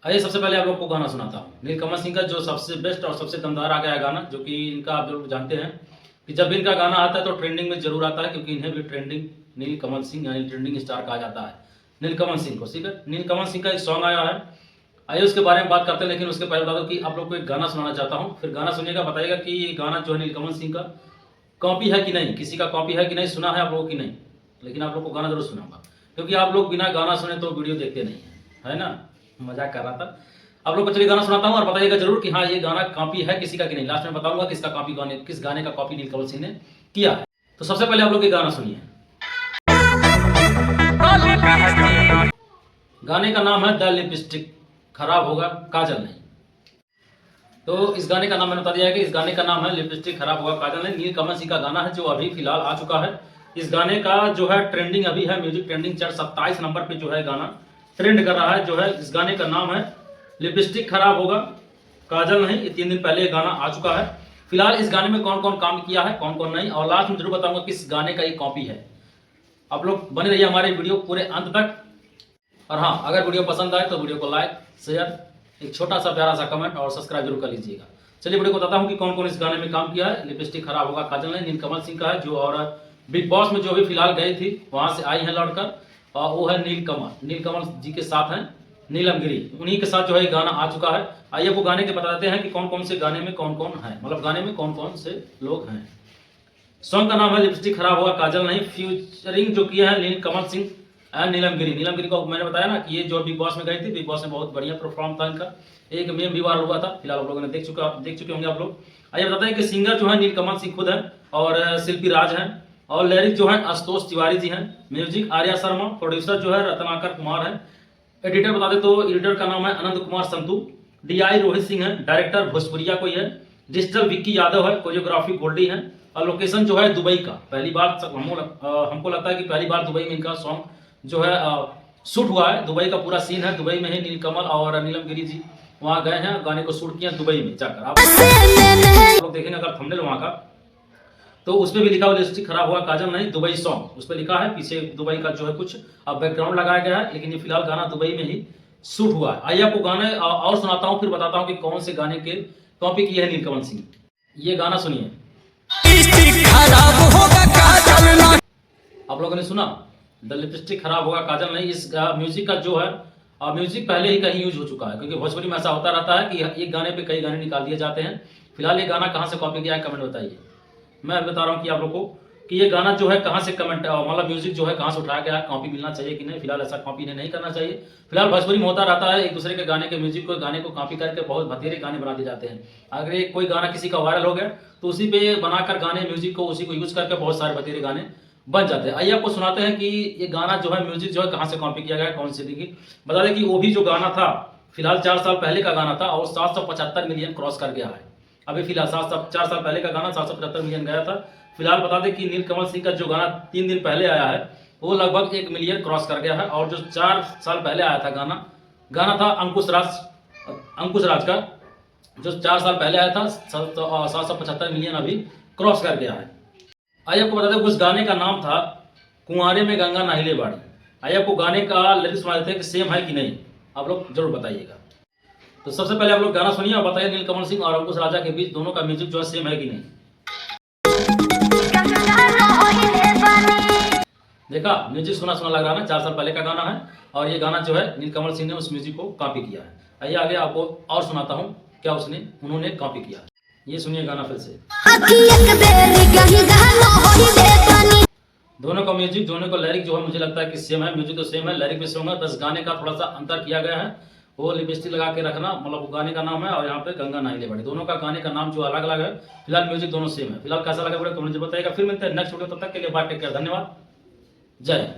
आइए सबसे पहले आप लोग को गाना सुनाता हूँ नीलकमल सिंह का जो सबसे बेस्ट और सबसे दमदार आ गया है गाना, जो कि इनका आप लोग जानते हैं कि जब भी इनका गाना आता है तो ट्रेंडिंग में जरूर आता है, क्योंकि इन्हें भी ट्रेंडिंग नीलकमल सिंह यानी ट्रेंडिंग स्टार कहा जाता है नीलकमल सिंह को। ठीक है, नीलकमल सिंह का एक सॉन्ग आया है, आइए उसके बारे में बात करते हैं। लेकिन उसके पहले बता दो कि आप लोग को एक गाना सुनाना चाहता हूँ, फिर गाना सुनिएगा, बताइएगा कि ये गाना जो है नीलकमल सिंह का कॉपी है कि नहीं, किसी का कॉपी है कि नहीं, सुना है आप लोगों की नहीं। लेकिन आप लोग को गाना जरूर सुनाऊंगा, क्योंकि आप लोग बिना गाना सुने तो वीडियो देखते नहीं है ना। मजाक कर रहा था। आप लोग को चलिए गाना सुनाता हूँ और बताइएगा जरूर कि हाँ ये गाना कॉपी है किसी का कि नहीं। लास्ट में बताऊंगा किसका कॉपी किस गाने का कॉपी नीलकमल सिंह ने किया है। तो सबसे पहले आप लोग ये गाना सुनिए। गाने का नाम है द लिपस्टिक खराब होगा काजल नहीं। तो इस गाने का नाम मैंने बता दिया है कि इस गाने का नाम है लिपस्टिक खराब होगा काजल नहीं। नीलकमल सिंह का गाना है जो अभी फिलहाल आ चुका है। इस गाने का जो है ट्रेंडिंग अभी है, म्यूजिक ट्रेंडिंग चार्ट 27 नंबर पे जो है गाना ट्रेंड कर रहा है। जो है इस गाने का नाम है लिपस्टिक खराब होगा काजल नहीं। ये 3 दिन पहले ये गाना आ चुका है। फिलहाल इस गाने में कौन कौन काम किया है, कौन कौन नहीं, और लास्ट में जरूर बताऊंगा किस गाने का ये कॉपी है। आप लोग बने रहिए हमारे वीडियो पूरे अंत तक। और हाँ, अगर वीडियो पसंद आए तो वीडियो को लाइक शेयर, एक छोटा सा प्यारा सा कमेंट और सब्सक्राइब जरूर कर लीजिएगा। चलिए वीडियो को बताता हूँ कि कौन कौन इस गाने में काम किया है। लिपस्टिक खराब होगा काजल नहीं नीलकमल सिंह का है, जो और बिग बॉस में जो भी फिलहाल गई थी वहां से आई है लौटकर, और वो है नीलकमल जी के साथ है नीलम गिरी, उन्हीं के साथ जो है गाना आ चुका है। आइए वो गाने के बताते हैं कि कौन कौन से गाने में कौन कौन है, मतलब गाने में कौन कौन से लोग हैं। सॉन्ग का नाम है लिपस्टिक खराब होगा काजल नहीं। फ्यूचरिंग जो किया है नीलकमल सिंह एंड नीलम गिरी को मैंने बताया ना कि ये जो बिग बॉस में गई थी, बिग बॉस में बहुत बढ़िया परफॉर्म था इनका, एक मेम भी वायरल हुआ था। फिलहाल आप लोगों ने देख चुके होंगे आप लोग। आइए बताते हैं कि सिंगर जो है नीलकमल सिंह खुद है और शिल्पी राज हैं, और लिरिक्स जो है आशुतोष तिवारी जी हैं, म्यूजिक आर्या शर्मा, प्रोड्यूसर जो है रत्नाकर कुमार है, एडिटर बता दे तो एडिटर का नाम है अनंत कुमार संतु, डीआई रोहित सिंह है, डायरेक्टर भोजपुरिया कोई है, डिजिटल विक्की यादव है, कोरियोग्राफी गोल्डी है, और लोकेशन जो है दुबई का। पहली बार हमको लगता है कि पहली बार दुबई में इनका सॉन्ग जो है शूट हुआ है। दुबई का पूरा सीन है, दुबई में ही नीलकमल और नीलम गिरी जी वहां गए हैं, गाने को शूट किया दुबई में जाकर। आप लोग देखेंगे अगर थंबनेल वहां का, तो उसमें भी लिखा हुआ लिपस्टिक खराब हुआ काजल नहीं दुबई सॉन्ग, उस पर लिखा है। पीछे दुबई का जो है कुछ अब बैकग्राउंड लगाया गया है, लेकिन ये फिलहाल गाना दुबई में ही शूट हुआ है। आइए आपको गाने और सुनाता हूँ, फिर बताता हूँ कि कौन से गाने के कॉपी किए है नीलकमल सिंह। ये गाना सुनिए। आप लोगों ने सुना द लिपस्टिक खराब होगा काजल नहीं। इस म्यूजिक का जो है म्यूजिक पहले ही कहीं यूज हो चुका है, क्योंकि भोजपुरी में ऐसा होता रहता है कि एक गाने पे कई गाने निकाल दिए जाते हैं। फिलहाल ये गाना कहाँ से कॉपी किया है कमेंट बताइए। मैं बता रहा हूँ कि आप लोग को कि ये गाना जो है कहाँ से कमेंट मतलब म्यूजिक जो है कहाँ से उठाया गया है, कॉपी मिलना चाहिए कि नहीं। फिलहाल ऐसा कॉपी नहीं करना चाहिए। फिलहाल भोजपुरी में होता रहता है, एक दूसरे के गाने के म्यूजिक को गाने को कॉपी करके बहुत बतेरे गाने बना दिए जाते हैं। अगर एक कोई गाना किसी का वायरल हो गया तो उसी पे बनाकर गाने म्यूजिक को उसी को यूज करके बहुत सारे बतेरे गाने बन जाते हैं। आइए आपको सुनाते हैं कि ये गाना जो है म्यूजिक जो है कहाँ से कॉपी किया गया है, कौन सी देखिए। बता दें कि वो भी जो गाना था फिलहाल 4 साल पहले का गाना था और 775 मिलियन क्रॉस कर गया है। अभी फिलहाल 4 साल पहले का गाना 775 मिलियन गया था। फिलहाल बता दें कि नीलकमल सिंह का जो गाना 3 दिन पहले आया है वो लगभग 1 मिलियन क्रॉस कर गया है। और जो 4 साल पहले आया था गाना था अंकुश राज का, जो 4 साल पहले आया था 775 मिलियन अभी क्रॉस कर गया है। आइए आपको बता दें उस गाने का नाम था कुंवारे में गंगा नाहिले बाड़ी। आइए आपको गाने का लिरिक्स सुना देते हैं कि सेम है कि नहीं, आप लोग जरूर बताइएगा। तो सबसे पहले आप लोग गाना सुनिए और बताइए नीलकमल सिंह और अंकुश राजा के बीच दोनों का म्यूजिक जो है सेम है कि नहीं। देखा, म्यूजिक सुना लग रहा है ना, 4 साल पहले का गाना है और ये गाना जो है नीलकमल सिंह ने उस म्यूजिक को कॉपी किया है। आइए आगे आपको और सुनाता हूँ क्या उन्होंने कॉपी किया। ये सुनिए गाना फिर से। दोनों का म्यूजिक दोनों का लिरिक जो है मुझे लगता है कि सेम है, म्यूजिक तो सेम है, लिरिक भी सेम है, बस गाने का थोड़ा सा अंतर किया गया है। वो लिपस्टिक लगा के रखना, मतलब गाने का नाम है, और यहाँ पे गंगा नाहिले बाड़ी। दोनों का गाने का नाम जो अलग अलग है, फिलहाल म्यूजिक दोनों सेम है। फिलहाल कैसा लगा वीडियो कमेंट में बताइएगा। फिर मिलते हैं नेक्स्ट वीडियो, तब तक के लिए बाय, टेक केयर, धन्यवाद, जय हिंद।